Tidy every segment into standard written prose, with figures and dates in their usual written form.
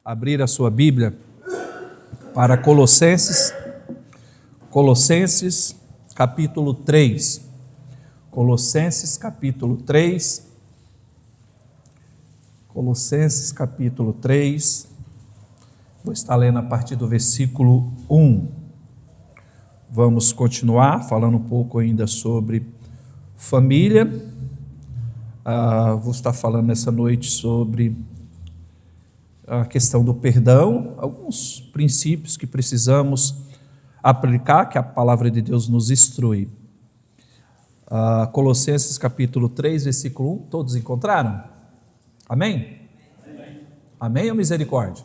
abrir a sua Bíblia para Colossenses capítulo 3. Colossenses capítulo 3. Colossenses capítulo 3. Vou estar lendo a partir do versículo 1. Vamos continuar falando um pouco ainda sobre família. Vou estar falando nessa noite sobre a questão do perdão, alguns princípios que precisamos aplicar, que a palavra de Deus nos instrui. Colossenses capítulo 3, versículo 1, todos encontraram? Amém? Amém ou misericórdia?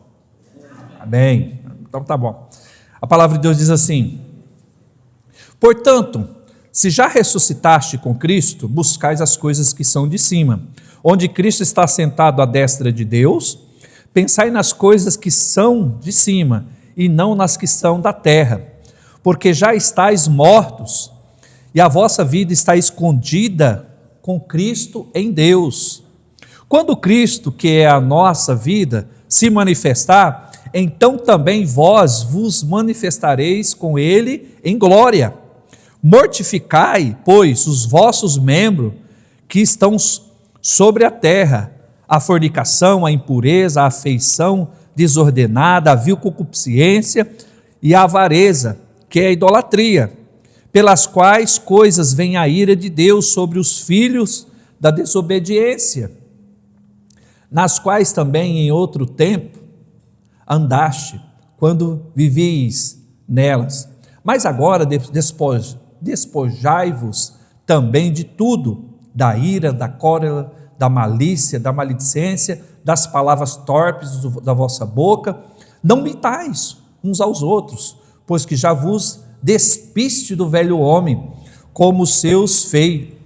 Amém. Então tá bom. A palavra de Deus diz assim: portanto, se já ressuscitaste com Cristo, buscais as coisas que são de cima, onde Cristo está sentado à destra de Deus. Pensai nas coisas que são de cima, e não nas que são da terra, porque já estáis mortos, e a vossa vida está escondida com Cristo em Deus. Quando Cristo, que é a nossa vida, se manifestar, então também vós vos manifestareis com Ele em glória. Mortificai, pois, os vossos membros que estão sobre a terra, a fornicação, a impureza, a afeição desordenada, a vil concupiscência e a avareza, que é a idolatria, pelas quais coisas vem a ira de Deus sobre os filhos da desobediência, nas quais também em outro tempo andaste, quando vivíeis nelas. Mas agora despojai-vos também de tudo, da ira, da cólera, da malícia, da maledicência, das palavras torpes da vossa boca. Não mintais uns aos outros, pois que já vos despiste do velho homem com os seus feitos.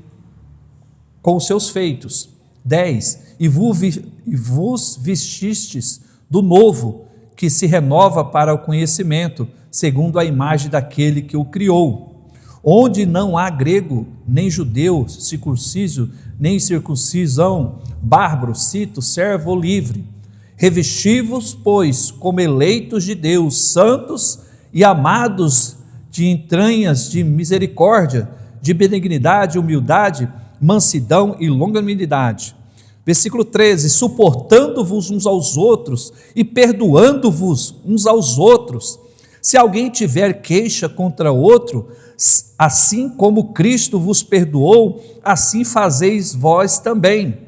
10. E vos vestistes do novo, que se renova para o conhecimento, segundo a imagem daquele que o criou, onde não há grego, nem judeu, circunciso, nem circuncisão, bárbaro, cito, servo ou livre. Revesti-vos, pois, como eleitos de Deus, santos e amados, de entranhas de misericórdia, de benignidade, humildade, mansidão e longanimidade. Versículo 13, suportando-vos uns aos outros e perdoando-vos uns aos outros. Se alguém tiver queixa contra outro, assim como Cristo vos perdoou, assim fazeis vós também.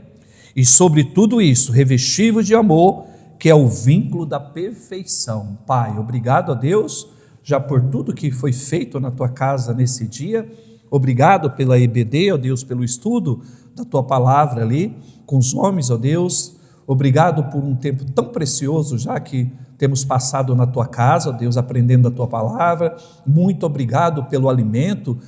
E sobre tudo isso, revesti-vos de amor, que é o vínculo da perfeição. Pai, obrigado a Deus, já por tudo que foi feito na tua casa nesse dia. Obrigado pela EBD, ó Deus, pelo estudo da tua palavra ali, com os homens, ó Deus. Obrigado por um tempo tão precioso já que temos passado na tua casa, ó Deus, aprendendo a tua palavra. Muito obrigado pelo alimento,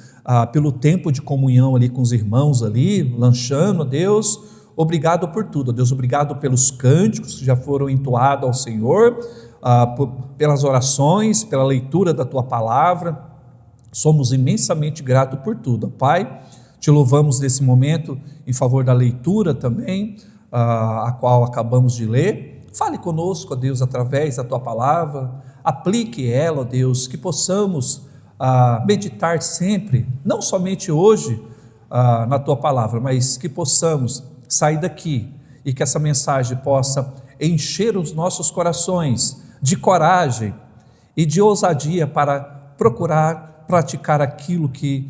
pelo tempo de comunhão ali com os irmãos ali, lanchando, ó Deus. Obrigado por tudo, ó Deus. Obrigado pelos cânticos que já foram entoados ao Senhor, pelas orações, pela leitura da tua palavra. Somos imensamente gratos por tudo, ó Pai. Te louvamos nesse momento em favor da leitura também, a qual acabamos de ler. Fale conosco, ó Deus, através da tua palavra, aplique ela, ó Deus, que possamos meditar sempre, não somente hoje na tua palavra, mas que possamos sair daqui e que essa mensagem possa encher os nossos corações de coragem e de ousadia para procurar praticar aquilo que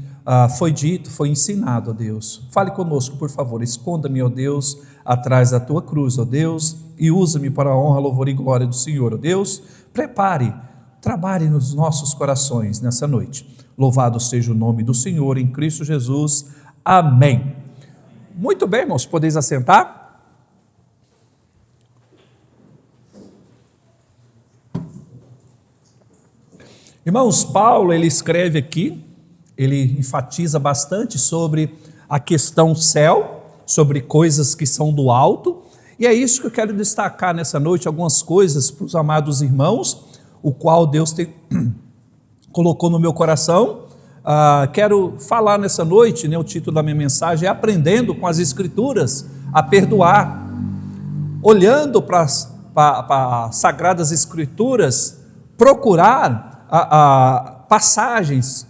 foi dito, foi ensinado, ó Deus. Fale conosco, por favor, esconda-me, ó Deus, atrás da tua cruz, ó Deus, e usa-me para a honra, louvor e glória do Senhor, ó Deus. Trabalhe nos nossos corações nessa noite. Louvado seja o nome do Senhor em Cristo Jesus. Amém. Muito bem, irmãos, podeis assentar? Irmãos, Paulo, ele escreve aqui, ele enfatiza bastante sobre a questão céu, sobre coisas que são do alto, e é isso que eu quero destacar nessa noite, algumas coisas para os amados irmãos, o qual Deus colocou no meu coração. Quero falar nessa noite, o título da minha mensagem é Aprendendo com as Escrituras a Perdoar, olhando para para as Sagradas Escrituras, procurar passagens,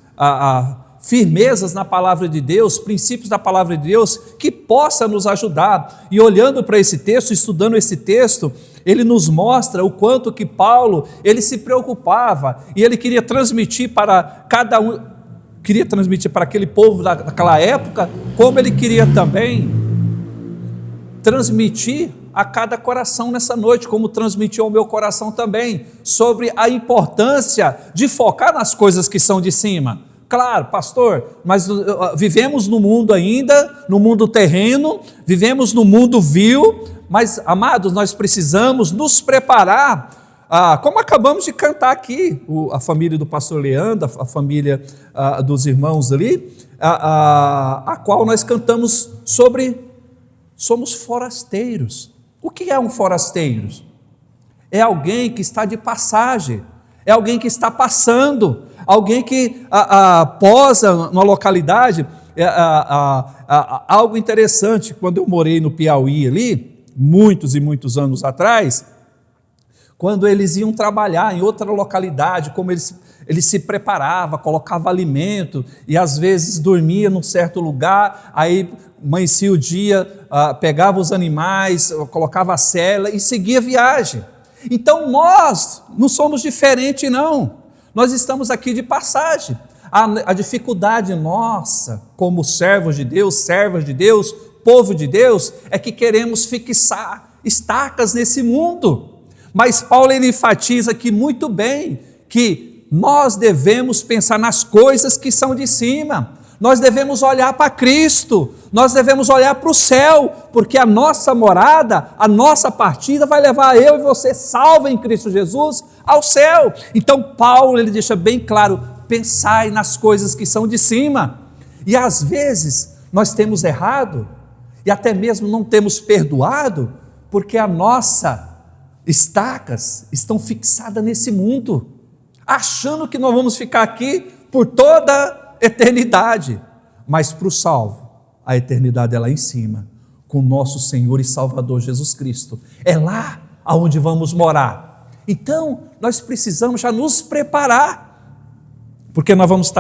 firmezas na palavra de Deus, princípios da palavra de Deus, que possa nos ajudar. E olhando para esse texto, estudando esse texto, ele nos mostra o quanto que Paulo, ele se preocupava, e ele queria transmitir para cada um, queria transmitir para aquele povo daquela época, como ele queria também transmitir a cada coração nessa noite, como transmitiu ao meu coração também, sobre a importância de focar nas coisas que são de cima. Claro, pastor, mas vivemos no mundo ainda, no mundo terreno, vivemos no mundo vil, mas, amados, nós precisamos nos preparar, como acabamos de cantar aqui, a família do pastor Leandro, a família dos irmãos ali, a qual nós cantamos sobre, somos forasteiros. O que é um forasteiro? É alguém que está de passagem, é alguém que está passando, alguém que posa numa localidade. Algo interessante, quando eu morei no Piauí ali, muitos e muitos anos atrás, quando eles iam trabalhar em outra localidade, como eles se preparavam, colocavam alimento, e às vezes dormia num certo lugar, aí amanhecia o dia, pegava os animais, colocava a sela e seguia a viagem. Então nós não somos diferentes não, nós estamos aqui de passagem. A dificuldade nossa, como servos de Deus, servas de Deus, povo de Deus, é que queremos fixar estacas nesse mundo. Mas Paulo ele enfatiza aqui muito bem que nós devemos pensar nas coisas que são de cima, nós devemos olhar para Cristo, nós devemos olhar para o céu, porque a nossa morada, a nossa partida vai levar eu e você, salvo em Cristo Jesus, ao céu. Então Paulo ele deixa bem claro, pensai nas coisas que são de cima, e às vezes nós temos errado, e até mesmo não temos perdoado, porque a nossa estacas estão fixadas nesse mundo, achando que nós vamos ficar aqui por toda a eternidade, mas para o salvo, a eternidade é lá em cima, com o nosso Senhor e Salvador Jesus Cristo, é lá aonde vamos morar. Então nós precisamos já nos preparar, porque nós vamos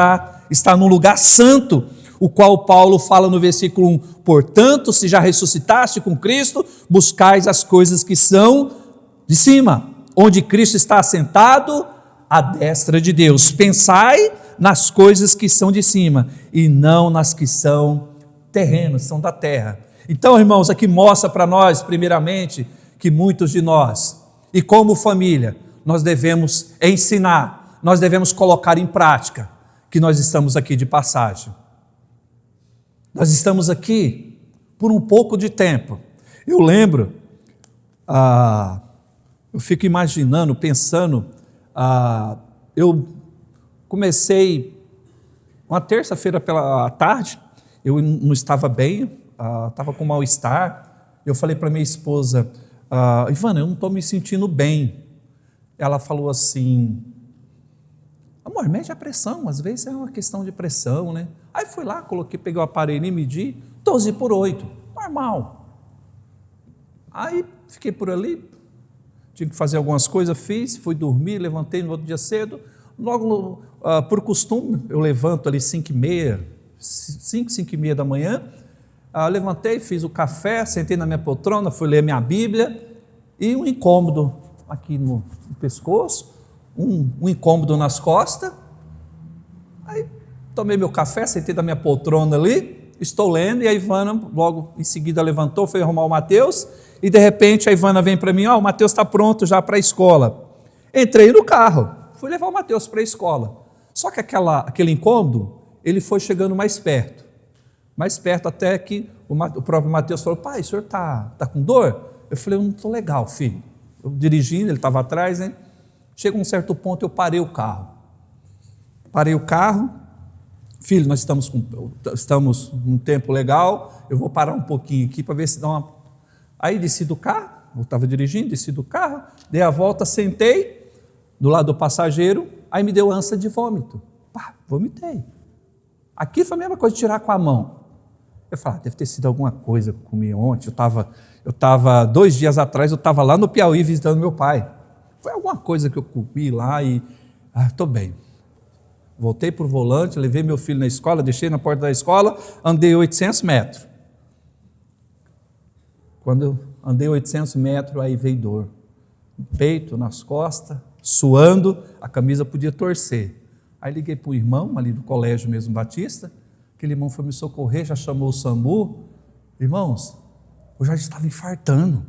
estar num lugar santo, o qual Paulo fala no versículo 1, portanto, se já ressuscitaste com Cristo, buscais as coisas que são de cima, onde Cristo está assentado à destra de Deus. Pensai nas coisas que são de cima e não nas que são terrenas, são da terra. Então, irmãos, aqui mostra para nós, primeiramente, que muitos de nós, e como família, nós devemos ensinar, nós devemos colocar em prática, que nós estamos aqui de passagem. Nós estamos aqui por um pouco de tempo. Eu lembro, eu fico imaginando, pensando, eu comecei uma terça-feira pela tarde, eu não estava bem, estava com mal-estar, eu falei para minha esposa, Ivana, eu não estou me sentindo bem. Ela falou assim, amor, mede a pressão, às vezes é uma questão de pressão, né? Aí fui lá, peguei o aparelho e medi, 12/8, normal. Aí fiquei por ali, tinha que fazer algumas coisas, fiz, fui dormir, levantei no outro dia cedo, logo por costume, eu levanto ali 5h30 da manhã, levantei, fiz o café, sentei na minha poltrona, fui ler minha Bíblia, e um incômodo aqui no pescoço, um incômodo nas costas, aí tomei meu café, sentei na minha poltrona ali, estou lendo, e a Ivana logo em seguida levantou, foi arrumar o Mateus, e de repente a Ivana vem para mim, o Mateus está pronto já para a escola. Entrei no carro, fui levar o Mateus para a escola, só que aquele incômodo, ele foi chegando mais perto até que o próprio Mateus falou, pai, o senhor está com dor? Eu falei, eu não estou legal, filho. Eu dirigindo, ele estava atrás, né? Chega um certo ponto, eu parei o carro, filho, nós estamos num tempo legal, eu vou parar um pouquinho aqui para ver se dá uma... Aí desci do carro, eu estava dirigindo, desci do carro, dei a volta, sentei do lado do passageiro, aí me deu ânsia de vômito, vomitei. Aqui foi a mesma coisa de tirar com a mão. Eu falei, deve ter sido alguma coisa que eu comi ontem. Eu estava 2 dias atrás, eu estava lá no Piauí visitando meu pai. Foi alguma coisa que eu comi lá e... estou bem. Voltei para o volante, levei meu filho na escola, deixei na porta da escola, andei 800 metros. Quando eu andei 800 metros, aí veio dor. No peito, nas costas, suando, a camisa podia torcer. Aí liguei para o irmão, ali do colégio mesmo, Batista. Aquele irmão foi me socorrer, já chamou o SAMU. Irmãos, eu já estava infartando.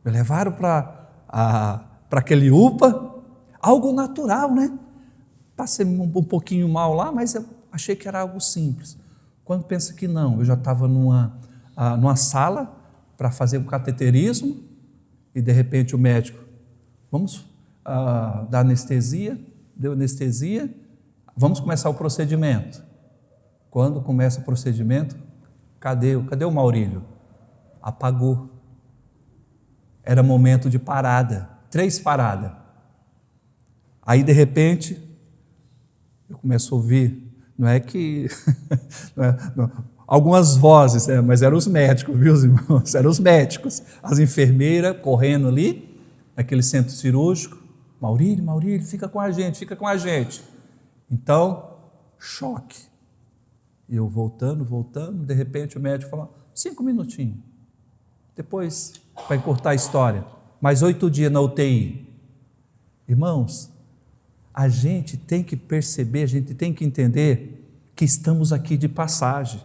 Me levaram para aquele UPA, algo natural, né? Passei um pouquinho mal lá, mas eu achei que era algo simples. Quando pensa que não, eu já estava numa sala para fazer um cateterismo e de repente o médico, vamos dar anestesia, deu anestesia, vamos começar o procedimento. Quando começa o procedimento, cadê o Maurílio? Apagou. Era momento de parada, 3 paradas. Aí de repente, eu começo a ouvir, não é que... não, algumas vozes, mas eram os médicos, viu, irmãos? Eram os médicos, as enfermeiras correndo ali, naquele centro cirúrgico. Maurílio, fica com a gente. Então, choque. E eu voltando, de repente o médico falou, 5 minutinhos. Depois vai cortar a história. Mais 8 dias na UTI. Irmãos, a gente tem que perceber, a gente tem que entender que estamos aqui de passagem.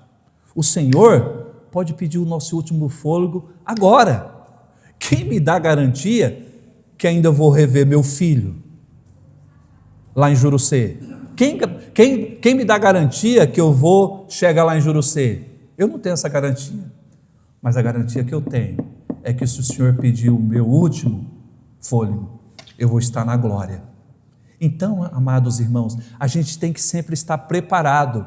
O Senhor pode pedir o nosso último fôlego agora. Quem me dá garantia que ainda vou rever meu filho lá em Jurucê? Quem me dá garantia que eu vou chegar lá em Jurucê? Eu não tenho essa garantia, mas a garantia que eu tenho é que se o Senhor pedir o meu último fôlego, eu vou estar na glória. Então, amados irmãos, a gente tem que sempre estar preparado.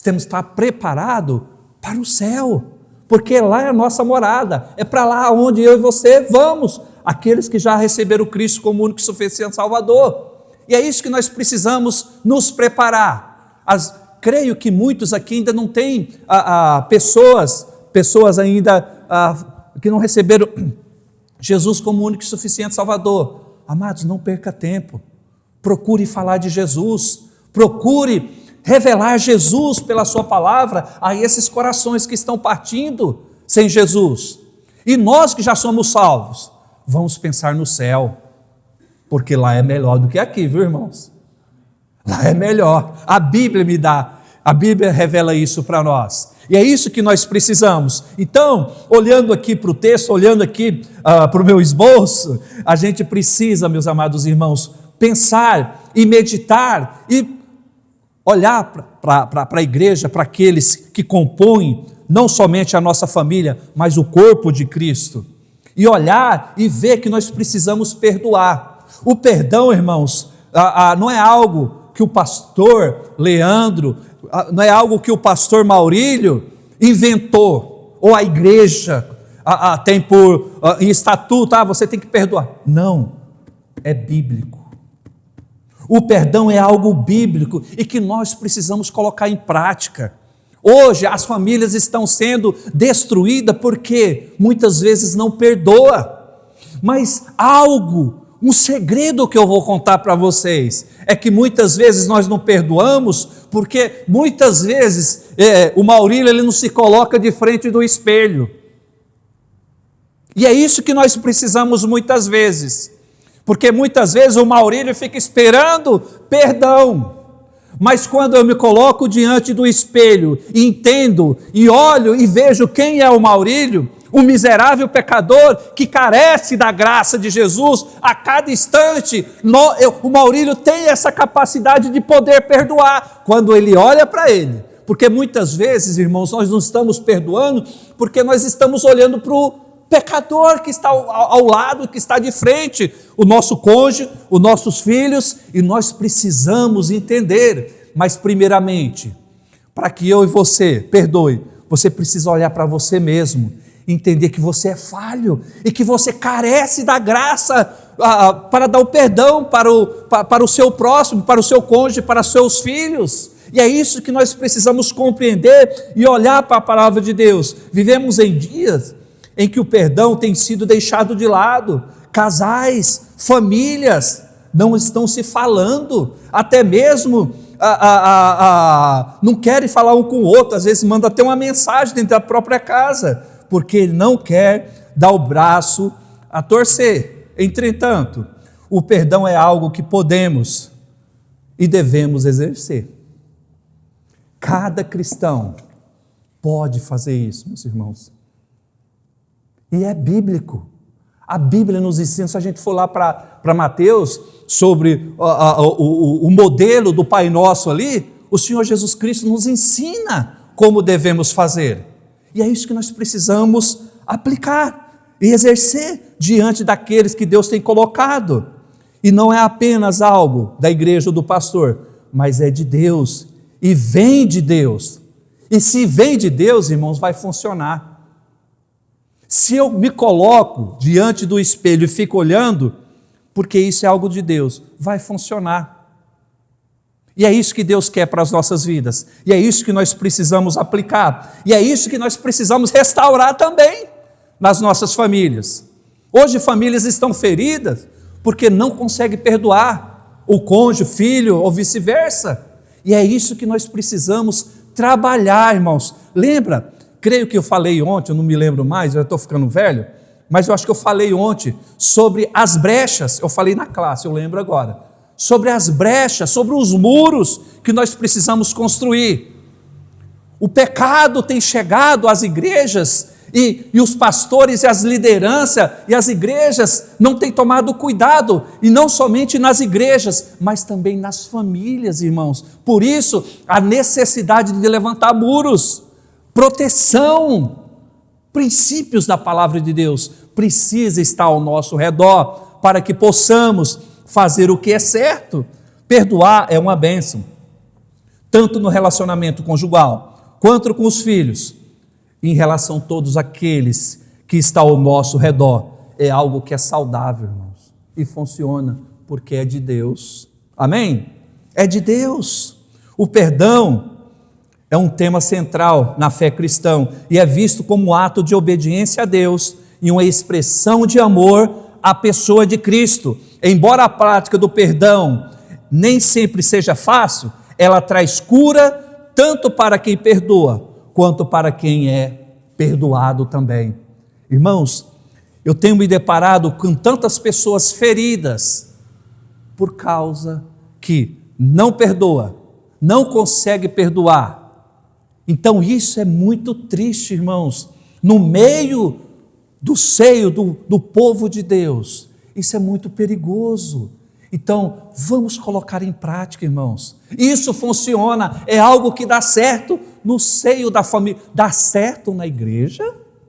Temos que estar preparado para o céu, porque lá é a nossa morada, é para lá onde eu e você vamos, aqueles que já receberam Cristo como único e suficiente Salvador. E é isso que nós precisamos nos preparar. Creio que muitos aqui ainda não têm pessoas ainda que não receberam Jesus como único e suficiente Salvador. Amados, não perca tempo. Procure falar de Jesus. Procure revelar Jesus pela sua palavra a esses corações que estão partindo sem Jesus. E nós que já somos salvos, vamos pensar no céu, porque lá é melhor do que aqui, viu, irmãos? Lá é melhor. A Bíblia revela isso para nós. E é isso que nós precisamos. Então, olhando aqui para o texto, olhando aqui para o meu esboço, a gente precisa, meus amados irmãos, pensar e meditar e olhar para a igreja, para aqueles que compõem não somente a nossa família, mas o corpo de Cristo. E olhar e ver que nós precisamos perdoar. O perdão, irmãos, não é algo que o pastor Leandro, não é algo que o pastor Maurílio inventou, ou a igreja tem em estatuto, você tem que perdoar. Não, é bíblico. O perdão é algo bíblico e que nós precisamos colocar em prática. Hoje as famílias estão sendo destruídas porque muitas vezes não perdoa. Mas um segredo que eu vou contar para vocês é que muitas vezes nós não perdoamos porque muitas vezes o Maurílio ele não se coloca de frente do espelho. E é isso que nós precisamos muitas vezes. Porque muitas vezes o Maurílio fica esperando perdão, mas quando eu me coloco diante do espelho, entendo e olho e vejo quem é o Maurílio, um miserável pecador que carece da graça de Jesus a cada instante, o Maurílio tem essa capacidade de poder perdoar, quando ele olha para ele, porque muitas vezes, irmãos, nós não estamos perdoando, porque nós estamos olhando para o pecador que está ao lado, que está de frente, o nosso cônjuge, os nossos filhos, e nós precisamos entender, mas primeiramente, para que eu e você perdoe, você precisa olhar para você mesmo, entender que você é falho, e que você carece da graça, para dar o perdão para o seu próximo, para o seu cônjuge, para os seus filhos, E é isso que nós precisamos compreender e olhar para a palavra de Deus. Vivemos em dias em que o perdão tem sido deixado de lado. Casais, famílias não estão se falando, até mesmo não querem falar um com o outro, às vezes manda até uma mensagem dentro da própria casa, porque ele não quer dar o braço a torcer. Entretanto, o perdão é algo que podemos e devemos exercer. Cada cristão pode fazer isso, meus irmãos. E é bíblico. A Bíblia nos ensina, se a gente for lá para Mateus, sobre o modelo do Pai Nosso ali, o Senhor Jesus Cristo nos ensina como devemos fazer. E é isso que nós precisamos aplicar e exercer diante daqueles que Deus tem colocado. E não é apenas algo da igreja ou do pastor, mas é de Deus e vem de Deus. E se vem de Deus, irmãos, vai funcionar. Se eu me coloco diante do espelho e fico olhando, porque isso é algo de Deus, vai funcionar. E é isso que Deus quer para as nossas vidas. E é isso que nós precisamos aplicar. E é isso que nós precisamos restaurar também nas nossas famílias. Hoje famílias estão feridas porque não conseguem perdoar o cônjuge, o filho ou vice-versa. E é isso que nós precisamos trabalhar, irmãos. Lembra? Creio que eu falei ontem, eu não me lembro mais, eu estou ficando velho, mas eu acho que eu falei ontem sobre as brechas, eu falei na classe, eu lembro agora, sobre as brechas, sobre os muros que nós precisamos construir. O pecado tem chegado às igrejas e os pastores e as lideranças e as igrejas não têm tomado cuidado, e não somente nas igrejas, mas também nas famílias, irmãos. Por isso, a necessidade de levantar muros, proteção, princípios da palavra de Deus precisa estar ao nosso redor para que possamos fazer o que é certo. Perdoar é uma bênção, tanto no relacionamento conjugal quanto com os filhos, em relação a todos aqueles que estão ao nosso redor. É algo que é saudável, irmãos, e funciona porque é de Deus. Amém? É de Deus. O perdão é um tema central na fé cristã e é visto como um ato de obediência a Deus e uma expressão de amor à pessoa de Cristo. Embora a prática do perdão nem sempre seja fácil, ela traz cura tanto para quem perdoa quanto para quem é perdoado também. Irmãos, eu tenho me deparado com tantas pessoas feridas por causa que não perdoa, não consegue perdoar. Então isso é muito triste, irmãos, no meio do seio do povo de Deus. Isso é muito perigoso. Então vamos colocar em prática, irmãos. Isso funciona, é algo que dá certo no seio da família, dá certo na igreja,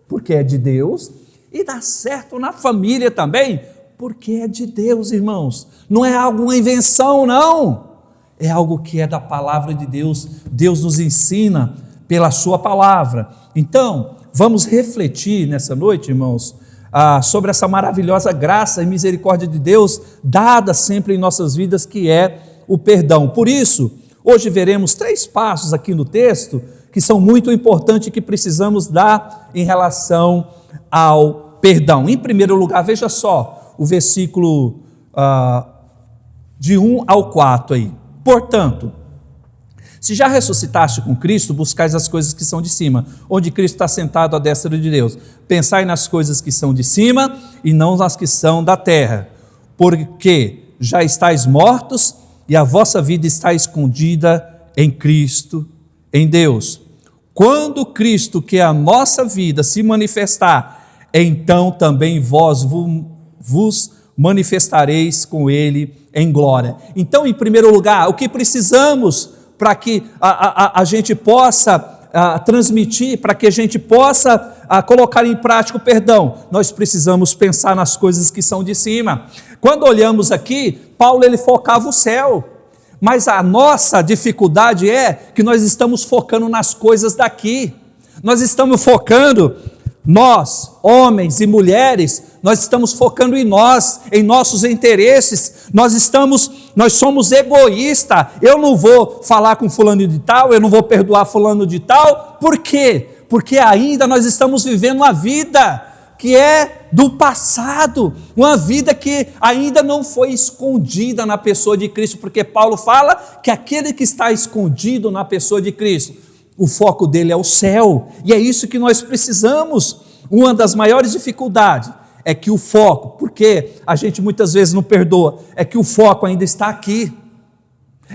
porque é de Deus, e dá certo na família também, porque é de Deus, irmãos. Não é alguma invenção, não. É algo que é da palavra de Deus. Deus nos ensina pela sua palavra. Então, vamos refletir nessa noite, irmãos, sobre essa maravilhosa graça e misericórdia de Deus, dada sempre em nossas vidas, que é o perdão. Por isso, hoje veremos 3 passos aqui no texto, que são muito importantes e que precisamos dar em relação ao perdão. Em primeiro lugar, veja só, o versículo de 1 ao 4 aí. Portanto, se já ressuscitaste com Cristo, buscais as coisas que são de cima, onde Cristo está sentado à destra de Deus. Pensai nas coisas que são de cima e não nas que são da terra, porque já estáis mortos e a vossa vida está escondida em Cristo, em Deus. Quando Cristo, que é a nossa vida, se manifestar, então também vós vos manifestareis com Ele em glória. Então, em primeiro lugar, o que precisamos para que a gente possa transmitir, para que a gente possa colocar em prática o perdão, nós precisamos pensar nas coisas que são de cima. Quando olhamos aqui, Paulo ele focava o céu, mas a nossa dificuldade é que nós estamos focando nas coisas daqui, nós estamos focando, nós, homens e mulheres, nós estamos focando em nós, em nossos interesses, Nós somos egoístas. Eu não vou falar com fulano de tal, eu não vou perdoar fulano de tal. Por quê? Porque ainda nós estamos vivendo uma vida que é do passado, uma vida que ainda não foi escondida na pessoa de Cristo, porque Paulo fala que aquele que está escondido na pessoa de Cristo, o foco dele é o céu, e é isso que nós precisamos. Uma das maiores dificuldades é que o foco, porque a gente muitas vezes não perdoa, é que o foco ainda está aqui,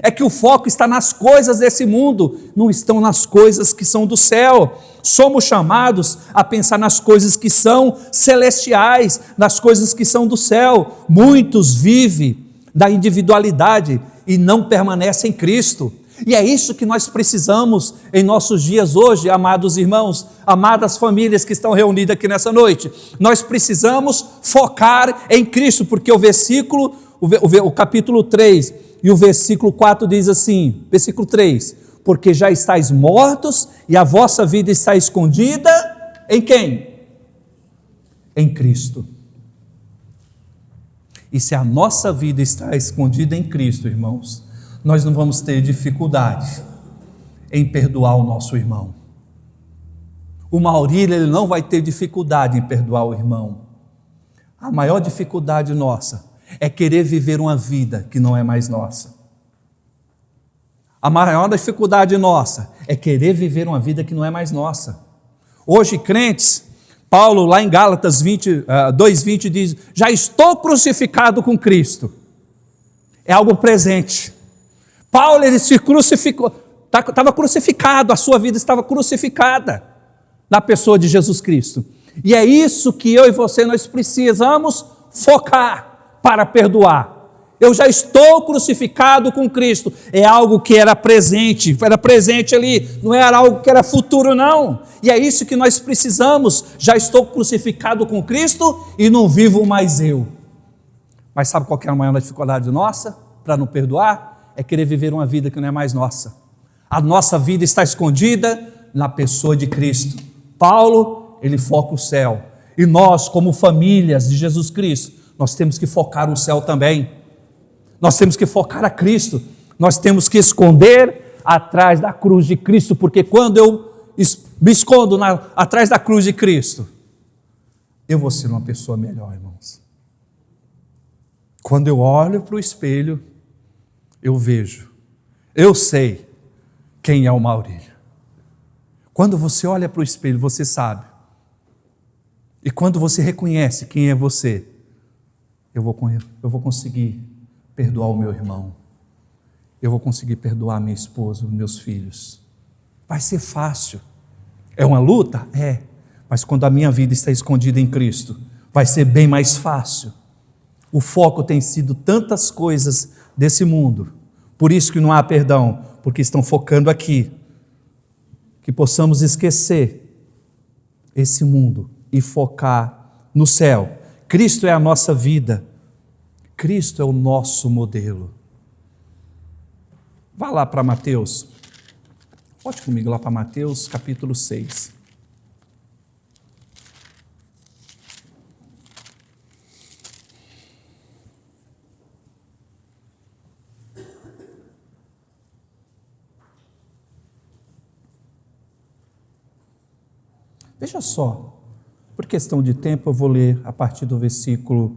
é que o foco está nas coisas desse mundo, não estão nas coisas que são do céu. Somos chamados a pensar nas coisas que são celestiais, nas coisas que são do céu. Muitos vivem da individualidade e não permanecem em Cristo. E é isso que nós precisamos em nossos dias hoje, amados irmãos, amadas famílias que estão reunidas aqui nessa noite. Nós precisamos focar em Cristo, porque o capítulo 3 e o versículo 4 diz assim, versículo 3, porque já estáis mortos e a vossa vida está escondida em quem? Em Cristo. E se a nossa vida está escondida em Cristo, irmãos, nós não vamos ter dificuldade em perdoar o nosso irmão. O Maurílio, ele não vai ter dificuldade em perdoar o irmão. A maior dificuldade nossa é querer viver uma vida que não é mais nossa. A maior dificuldade nossa é querer viver uma vida que não é mais nossa. Hoje, crentes, Paulo lá em Gálatas 2:20 diz, já estou crucificado com Cristo. É algo presente. Paulo, ele se crucificou, estava crucificado, a sua vida estava crucificada na pessoa de Jesus Cristo. E é isso que eu e você, nós precisamos focar para perdoar. Eu já estou crucificado com Cristo. É algo que era presente ali, não era algo que era futuro, não. E é isso que nós precisamos. Já estou crucificado com Cristo e não vivo mais eu. Mas sabe qual que é a maior dificuldade nossa para não perdoar? É querer viver uma vida que não é mais nossa. A nossa vida está escondida na pessoa de Cristo. Paulo, ele foca o céu. E nós, como famílias de Jesus Cristo, nós temos que focar o céu também. Nós temos que focar a Cristo. Nós temos que esconder atrás da cruz de Cristo, porque quando eu me escondo atrás da cruz de Cristo, eu vou ser uma pessoa melhor, irmãos. Quando eu olho para o espelho, eu vejo, eu sei quem é o Maurílio. Quando você olha para o espelho, você sabe. E quando você reconhece quem é você, eu vou conseguir perdoar o meu irmão, eu vou conseguir perdoar minha esposa, os meus filhos. Vai ser fácil. É uma luta? É. Mas quando a minha vida está escondida em Cristo, vai ser bem mais fácil. O foco tem sido tantas coisas desse mundo, por isso que não há perdão, porque estão focando aqui. Que possamos esquecer esse mundo e focar no céu. Cristo é a nossa vida, Cristo é o nosso modelo. Vá lá para Mateus, volte comigo lá para Mateus capítulo 6. Veja só, por questão de tempo eu vou ler a partir do versículo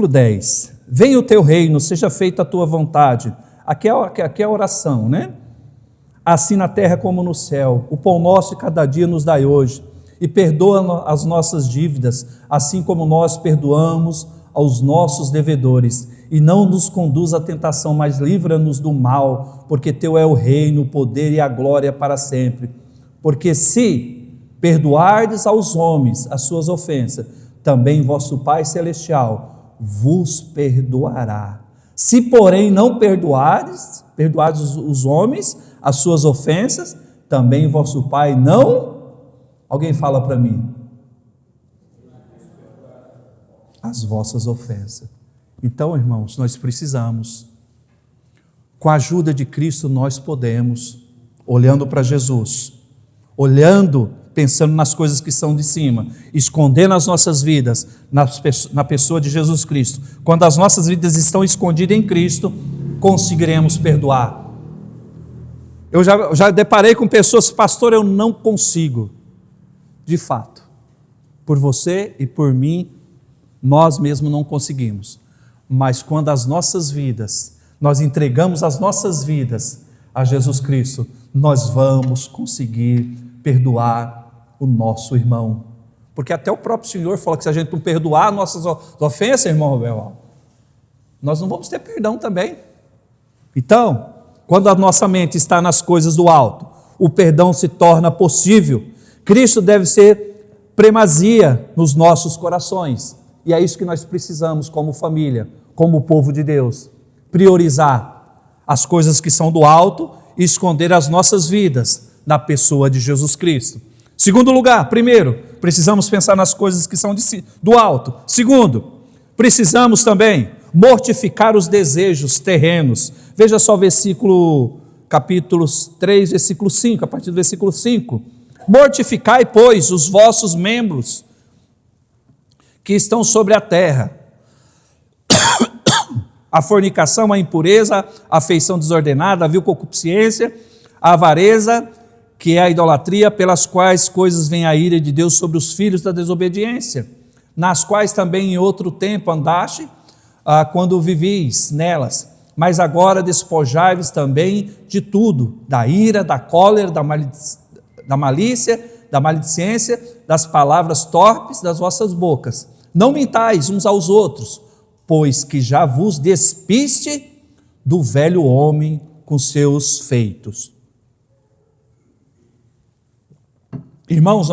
10. Venha o teu reino, seja feita a tua vontade. Aqui é a oração, né? Assim na terra como no céu. O pão nosso de cada dia nos dai hoje. E perdoa as nossas dívidas, assim como nós perdoamos aos nossos devedores. E não nos conduz à tentação, mas livra-nos do mal, porque teu é o reino, o poder e a glória para sempre. Porque se perdoardes aos homens as suas ofensas, também vosso Pai Celestial vos perdoará. Se, porém, não perdoardes os homens as suas ofensas, também vosso Pai não... Alguém fala para mim. As vossas ofensas. Então, irmãos, nós precisamos, com a ajuda de Cristo, nós podemos, olhando para Jesus, olhando pensando nas coisas que são de cima, escondendo as nossas vidas na pessoa de Jesus Cristo. Quando as nossas vidas estão escondidas em Cristo, conseguiremos perdoar. Eu já deparei com pessoas, pastor, eu não consigo. De fato, por você e por mim, nós mesmos não conseguimos. Mas quando as nossas vidas, nós entregamos as nossas vidas a Jesus Cristo, nós vamos conseguir perdoar o nosso irmão. Porque até o próprio Senhor fala que se a gente não perdoar nossas ofensas, irmão Robert, nós não vamos ter perdão também. Então, quando a nossa mente está nas coisas do alto, o perdão se torna possível. Cristo deve ser primazia nos nossos corações. E é isso que nós precisamos como família, como povo de Deus. Priorizar as coisas que são do alto e esconder as nossas vidas na pessoa de Jesus Cristo. Segundo lugar, primeiro, precisamos pensar nas coisas que são do alto. Segundo, precisamos também mortificar os desejos terrenos. Veja só capítulo 3, versículo 5, a partir do versículo 5. Mortificai, pois, os vossos membros que estão sobre a terra, a fornicação, a impureza, a afeição desordenada, a vil concupiscência, a avareza, que é a idolatria, pelas quais coisas vem a ira de Deus sobre os filhos da desobediência, nas quais também em outro tempo andaste, quando vivis nelas, mas agora despojai-vos também de tudo, da ira, da cólera, da malícia, da maledicência, das palavras torpes das vossas bocas. Não mintais uns aos outros, pois que já vos despiste do velho homem com seus feitos. Irmãos,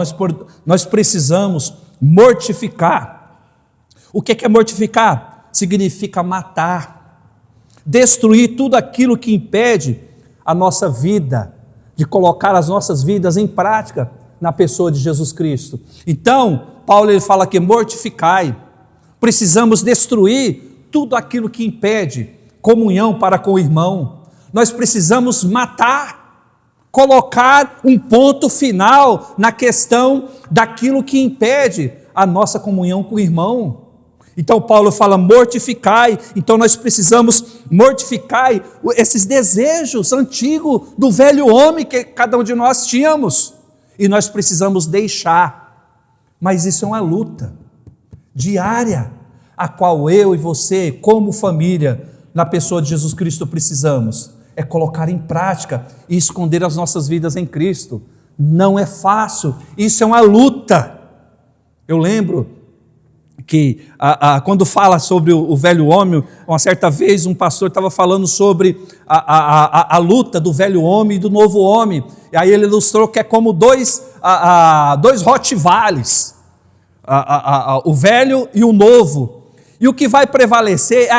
nós precisamos mortificar. O que é mortificar? Significa matar, destruir tudo aquilo que impede a nossa vida, de colocar as nossas vidas em prática na pessoa de Jesus Cristo. Então, Paulo ele fala que mortificai, precisamos destruir tudo aquilo que impede comunhão para com o irmão. Nós precisamos matar, colocar um ponto final na questão daquilo que impede a nossa comunhão com o irmão. Então Paulo fala mortificai, então nós precisamos mortificar esses desejos antigos do velho homem que cada um de nós tínhamos, e nós precisamos deixar, mas isso é uma luta diária, a qual eu e você, como família, na pessoa de Jesus Cristo precisamos, é colocar em prática e esconder as nossas vidas em Cristo. Não é fácil, isso é uma luta. Eu lembro que quando fala sobre o velho homem, uma certa vez um pastor estava falando sobre a luta do velho homem e do novo homem, e aí ele ilustrou que é como dois Rottweilers, o velho e o novo, e o que vai prevalecer é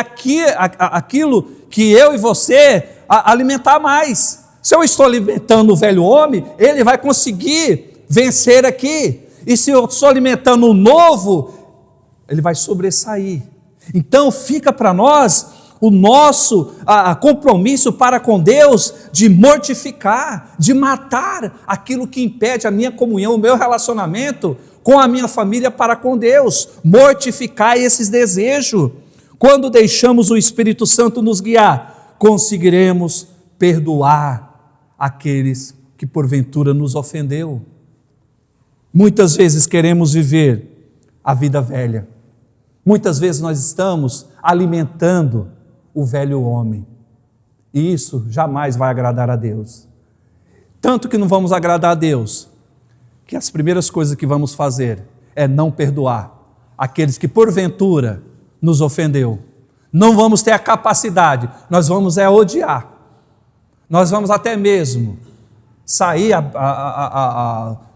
aquilo que eu e você alimentar mais. Se eu estou alimentando o velho homem, ele vai conseguir vencer aqui, e se eu estou alimentando o novo, ele vai sobressair. Então fica para nós o nosso compromisso para com Deus de mortificar, de matar aquilo que impede a minha comunhão, o meu relacionamento com a minha família para com Deus. Mortificar esses desejos. Quando deixamos o Espírito Santo nos guiar, conseguiremos perdoar aqueles que porventura nos ofendeu. Muitas vezes queremos viver a vida velha. Muitas vezes nós estamos alimentando o velho homem, e isso jamais vai agradar a Deus. Tanto que não vamos agradar a Deus, que as primeiras coisas que vamos fazer é não perdoar aqueles que porventura nos ofendeu. Não vamos ter a capacidade, nós vamos odiar. Nós vamos até mesmo sair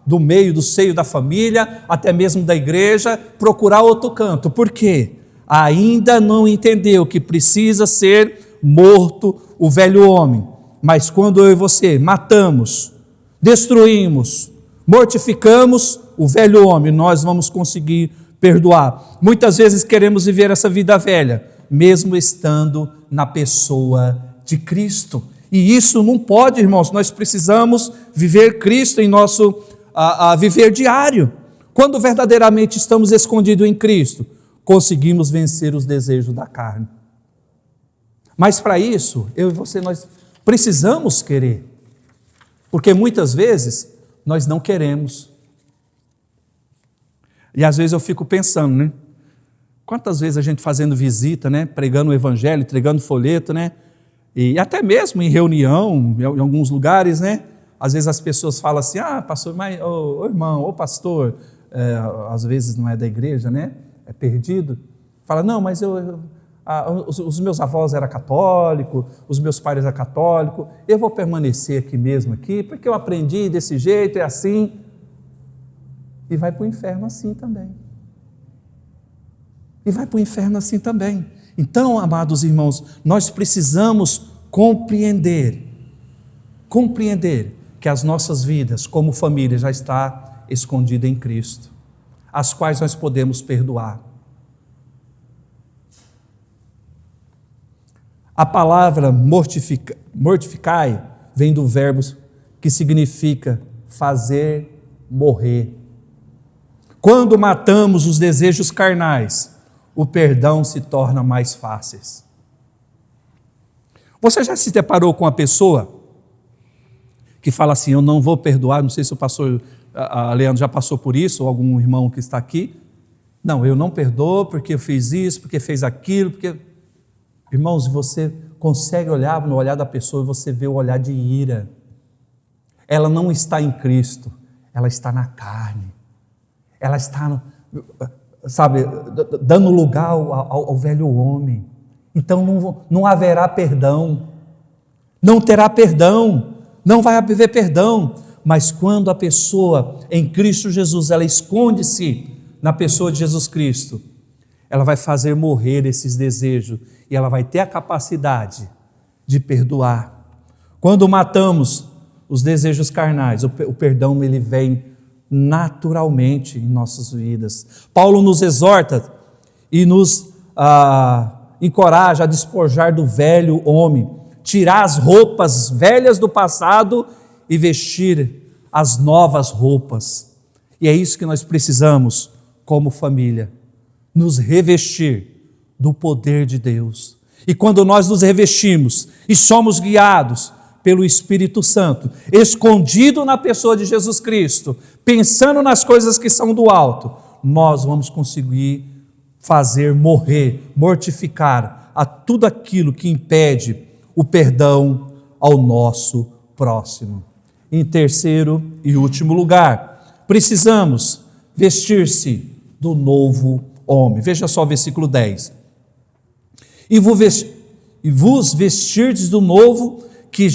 do meio, do seio da família, até mesmo da igreja, procurar outro canto. Por quê? Ainda não entendeu que precisa ser morto o velho homem. Mas quando eu e você matamos, destruímos, mortificamos o velho homem, nós vamos conseguir perdoar. Muitas vezes queremos viver essa vida velha, mesmo estando na pessoa de Cristo. E isso não pode, irmãos, nós precisamos viver Cristo em nosso a viver diário. Quando verdadeiramente estamos escondidos em Cristo, conseguimos vencer os desejos da carne. Mas para isso, eu e você, nós precisamos querer. Porque muitas vezes, nós não queremos. E às vezes eu fico pensando, né? Quantas vezes a gente fazendo visita, né? Pregando o evangelho, entregando folheto, né? E até mesmo em reunião, em alguns lugares, né? Às vezes as pessoas falam assim, pastor, mas, ô irmão, pastor, às vezes não é da igreja, né? É perdido. Fala, não, mas os meus avós eram católicos, os meus pais eram católicos, eu vou permanecer aqui mesmo, porque eu aprendi desse jeito, é assim. E vai para o inferno assim também. Então, amados irmãos, nós precisamos compreender que as nossas vidas, como família, já está escondida em Cristo, as quais nós podemos perdoar. A palavra mortificai vem do verbo que significa fazer morrer. Quando matamos os desejos carnais, o perdão se torna mais fácil. Você já se deparou com uma pessoa que fala assim, eu não vou perdoar, não sei se o pastor Leandro já passou por isso, ou algum irmão que está aqui. Não, eu não perdoo porque eu fiz isso, porque fez aquilo, porque... Irmãos, você consegue olhar no olhar da pessoa e você vê o olhar de ira. Ela não está em Cristo, ela está na carne. Ela está, dando lugar ao velho homem. Então não haverá perdão, não terá perdão, não vai haver perdão. Mas quando a pessoa em Cristo Jesus, ela esconde-se na pessoa de Jesus Cristo, ela vai fazer morrer esses desejos e ela vai ter a capacidade de perdoar. Quando matamos os desejos carnais, o perdão ele vem naturalmente em nossas vidas. Paulo nos exorta e nos encoraja a despojar do velho homem, tirar as roupas velhas do passado e vestir as novas roupas. E é isso que nós precisamos como família, nos revestir do poder de Deus. E quando nós nos revestimos e somos guiados pelo Espírito Santo, escondido na pessoa de Jesus Cristo, pensando nas coisas que são do alto, nós vamos conseguir fazer morrer, mortificar a tudo aquilo que impede o perdão ao nosso próximo. Em terceiro e último lugar, precisamos vestir-se do novo homem. Veja só o versículo 10. E vos vestirdes do novo que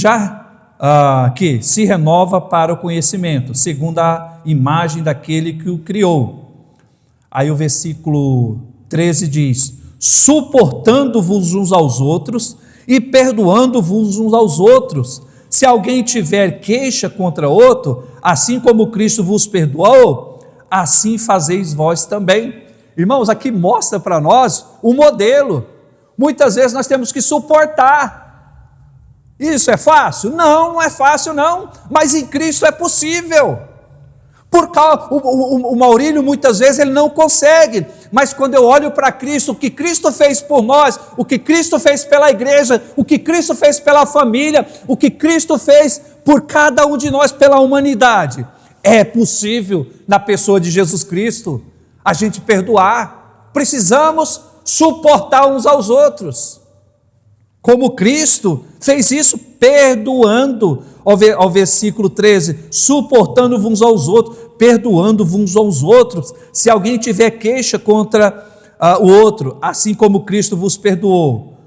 se renova para o conhecimento, segundo a imagem daquele que o criou. Aí o versículo 13 diz, suportando-vos uns aos outros e perdoando-vos uns aos outros. Se alguém tiver queixa contra outro, assim como Cristo vos perdoou, assim fazeis vós também. Irmãos, aqui mostra para nós o modelo. Muitas vezes nós temos que suportar. Isso é fácil? Não, não é fácil não, mas em Cristo é possível. O Maurílio muitas vezes ele não consegue, mas quando eu olho para Cristo, o que Cristo fez por nós, o que Cristo fez pela igreja, o que Cristo fez pela família, o que Cristo fez por cada um de nós, pela humanidade, é possível na pessoa de Jesus Cristo a gente perdoar. Precisamos suportar uns aos outros, como Cristo fez isso, perdoando, ao versículo 13, suportando-vos uns aos outros, perdoando-vos uns aos outros, se alguém tiver queixa contra o outro, assim como Cristo vos perdoou,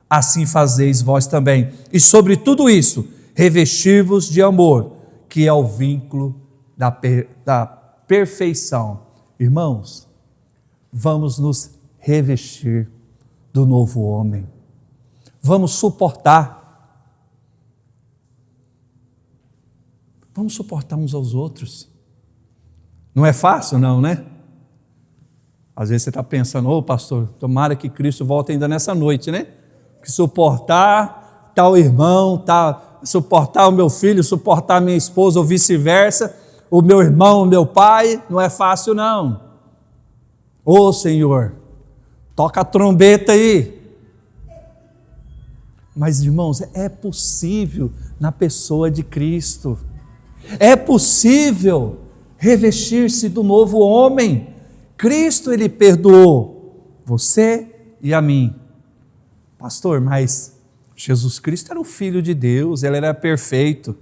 assim fazeis vós também. E sobre tudo isso, revestir-vos de amor, que é o vínculo da perfeição. Irmãos, vamos nos revestir do novo homem. Vamos suportar. Vamos suportar uns aos outros. Não é fácil, não, né? Às vezes você está pensando, pastor, tomara que Cristo volte ainda nessa noite, né? Que suportar tal irmão, suportar o meu filho, suportar a minha esposa ou vice-versa. o meu irmão, o meu pai, não é fácil não. Ô Senhor, toca a trombeta aí. Mas irmãos, é possível na pessoa de Cristo. É possível revestir-se do novo homem. Cristo, Ele perdoou você e a mim. Pastor, mas Jesus Cristo era o Filho de Deus, Ele era perfeito,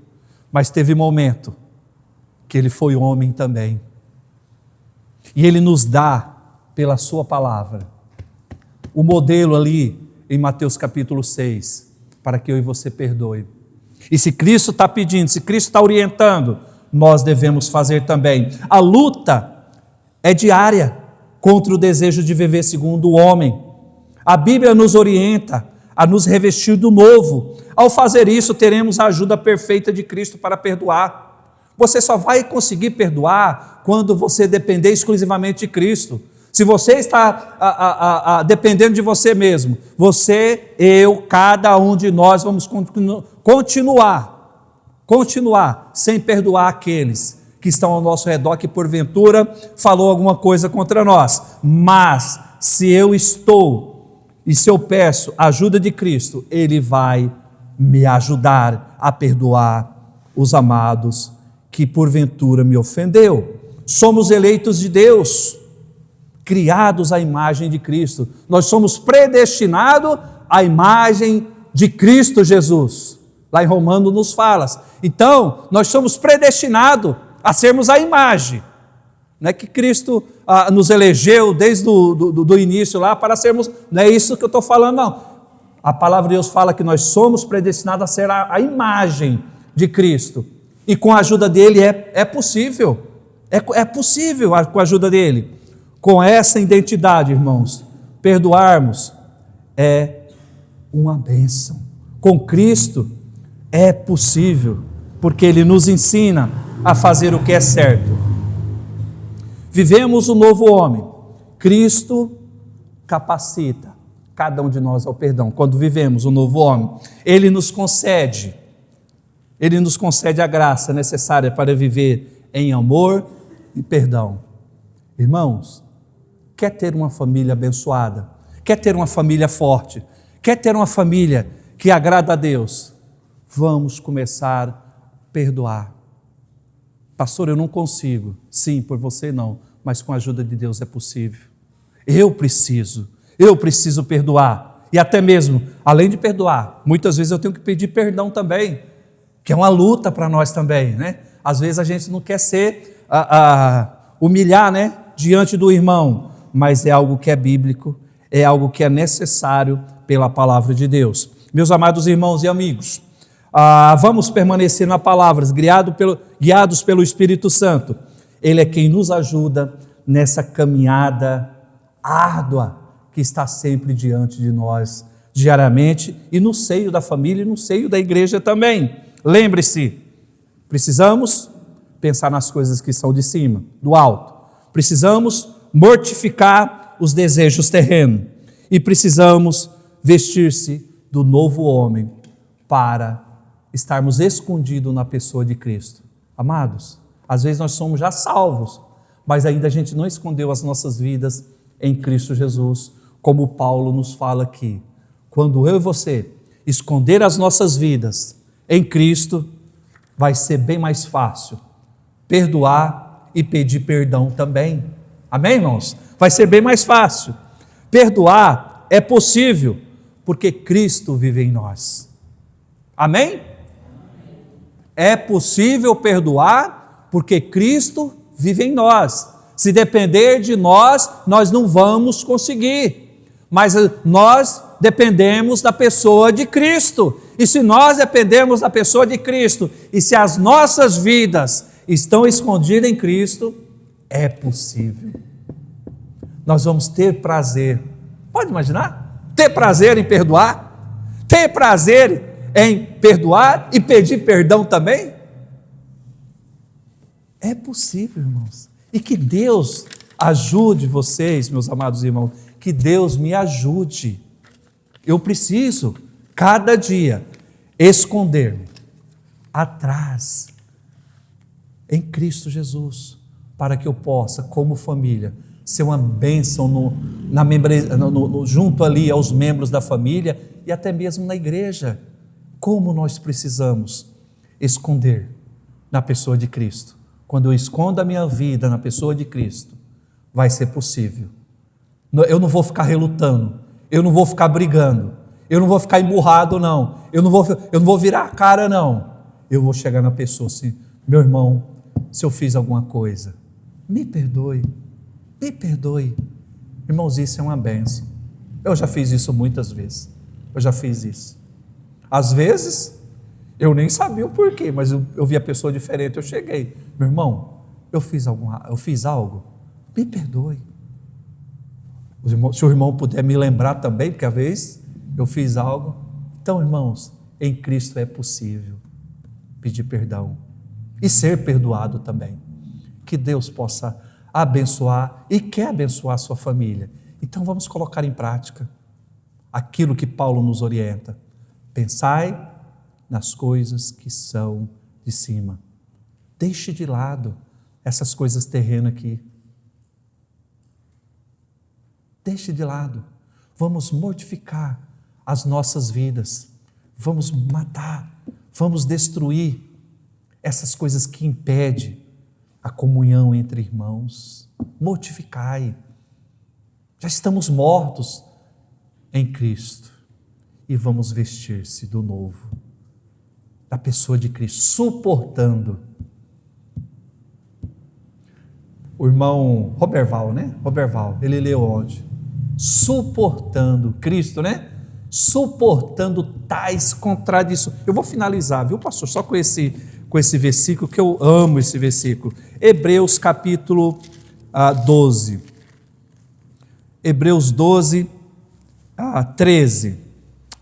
mas teve momento que Ele foi homem também. E Ele nos dá, pela sua palavra, o modelo ali em Mateus capítulo 6, para que eu e você perdoe. E se Cristo está pedindo, se Cristo está orientando, nós devemos fazer também. A luta é diária contra o desejo de viver segundo o homem. A Bíblia nos orienta a nos revestir do novo. Ao fazer isso, teremos a ajuda perfeita de Cristo para perdoar. Você só vai conseguir perdoar quando você depender exclusivamente de Cristo. Se você está dependendo de você mesmo, você, eu, cada um de nós vamos continuar sem perdoar aqueles que estão ao nosso redor, que porventura falou alguma coisa contra nós. Mas se eu estou e se eu peço a ajuda de Cristo, Ele vai me ajudar a perdoar os amados que porventura me ofendeu. Somos eleitos de Deus, criados à imagem de Cristo. Nós somos predestinados à imagem de Cristo Jesus. Lá em Romanos nos fala. Então, nós somos predestinados a sermos a imagem. Não é que Cristo nos elegeu desde do início lá para sermos, não é isso que eu estou falando, não. A palavra de Deus fala que nós somos predestinados a ser a imagem de Cristo. E com a ajuda dele é possível. É possível com a ajuda dele. Com essa identidade, irmãos, perdoarmos é uma bênção. Com Cristo é possível, porque Ele nos ensina a fazer o que é certo. Vivemos o novo homem. Cristo capacita cada um de nós ao perdão. Quando vivemos o novo homem, Ele nos concede a graça necessária para viver em amor e perdão. Irmãos, quer ter uma família abençoada? Quer ter uma família forte? Quer ter uma família que agrada a Deus? Vamos começar a perdoar. Pastor, eu não consigo. Sim, por você não, mas com a ajuda de Deus é possível. Eu preciso perdoar. E até mesmo, além de perdoar, muitas vezes eu tenho que pedir perdão também, que é uma luta para nós também, né? Às vezes a gente não quer humilhar, né, diante do irmão, mas é algo que é bíblico, é algo que é necessário pela palavra de Deus. Meus amados irmãos e amigos, vamos permanecer na palavra, guiados pelo Espírito Santo. Ele é quem nos ajuda nessa caminhada árdua que está sempre diante de nós, diariamente, e no seio da família e no seio da igreja também. Lembre-se, precisamos pensar nas coisas que são de cima, do alto. Precisamos mortificar os desejos terrenos e precisamos vestir-se do novo homem para estarmos escondidos na pessoa de Cristo. Amados, às vezes nós somos já salvos, mas ainda a gente não escondeu as nossas vidas em Cristo Jesus, como Paulo nos fala aqui. Quando eu e você esconder as nossas vidas em Cristo, vai ser bem mais fácil perdoar e pedir perdão também. Amém, irmãos? Vai ser bem mais fácil. Perdoar é possível, porque Cristo vive em nós. Amém? É possível perdoar, porque Cristo vive em nós. Se depender de nós, nós não vamos conseguir. Mas nós dependemos da pessoa de Cristo. E se nós dependemos da pessoa de Cristo, e se as nossas vidas estão escondidas em Cristo, é possível. Nós vamos ter prazer. Pode imaginar? Ter prazer em perdoar? Ter prazer em perdoar e pedir perdão também? É possível, irmãos. E que Deus ajude vocês, meus amados irmãos. Que Deus me ajude. Eu preciso, cada dia, esconder-me atrás. em Cristo Jesus, para que eu possa, como família, ser uma bênção junto ali aos membros da família e até mesmo na igreja. Como nós precisamos esconder na pessoa de Cristo. Quando eu escondo a minha vida na pessoa de Cristo, vai ser possível. Eu não vou ficar relutando, eu não vou ficar brigando, eu não vou ficar emburrado, não. Eu não vou virar a cara, não. Eu vou chegar na pessoa assim: meu irmão, se eu fiz alguma coisa, me perdoe. Me perdoe. Irmãos, isso é uma bênção. Eu já fiz isso muitas vezes. Eu já fiz isso. Às vezes, eu nem sabia o porquê, mas eu vi a pessoa diferente, eu cheguei. Meu irmão, eu fiz algo? Me perdoe. Se o irmão puder me lembrar também, porque às vezes eu fiz algo. Então, irmãos, em Cristo é possível pedir perdão e ser perdoado também. Que Deus possa abençoar e quer abençoar a sua família. Então vamos colocar em prática aquilo que Paulo nos orienta. Pensai nas coisas que são de cima. Deixe de lado essas coisas terrenas aqui. Deixe de lado. Vamos mortificar as nossas vidas. Vamos matar, vamos destruir essas coisas que impedem a comunhão entre irmãos. Mortificai. Já estamos mortos em Cristo e vamos vestir-se do novo, da pessoa de Cristo, suportando. O irmão Roberval, né? Roberval, ele leu onde? Suportando Cristo, né? Suportando tais contradições. Eu vou finalizar, viu, pastor? Só com esse versículo, que eu amo esse versículo. Hebreus capítulo 12. Hebreus 12, 13.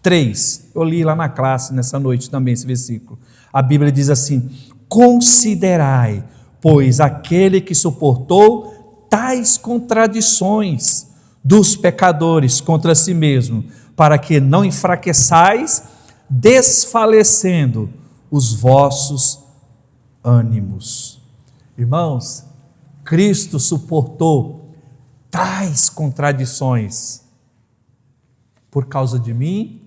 3. Eu li lá na classe nessa noite também esse versículo. A Bíblia diz assim: considerai, pois, aquele que suportou tais contradições dos pecadores contra si mesmo, para que não enfraqueçais, desfalecendo os vossos ânimos. Irmãos, Cristo suportou tais contradições por causa de mim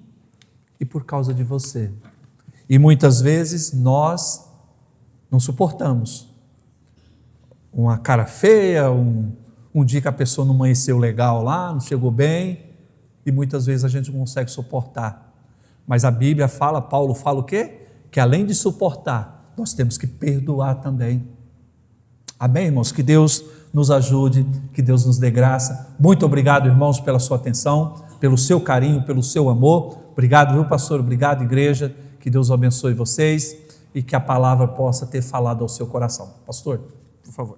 e por causa de você. E muitas vezes nós não suportamos. Uma cara feia, um dia que a pessoa não amanheceu legal lá, não chegou bem, e muitas vezes a gente não consegue suportar. Mas a Bíblia fala, Paulo fala o quê? Que além de suportar, nós temos que perdoar também. Amém, irmãos? Que Deus nos ajude, que Deus nos dê graça. Muito obrigado, irmãos, pela sua atenção, pelo seu carinho, pelo seu amor. Obrigado, viu, pastor? Obrigado, igreja. Que Deus abençoe vocês e que a palavra possa ter falado ao seu coração. Pastor, por favor.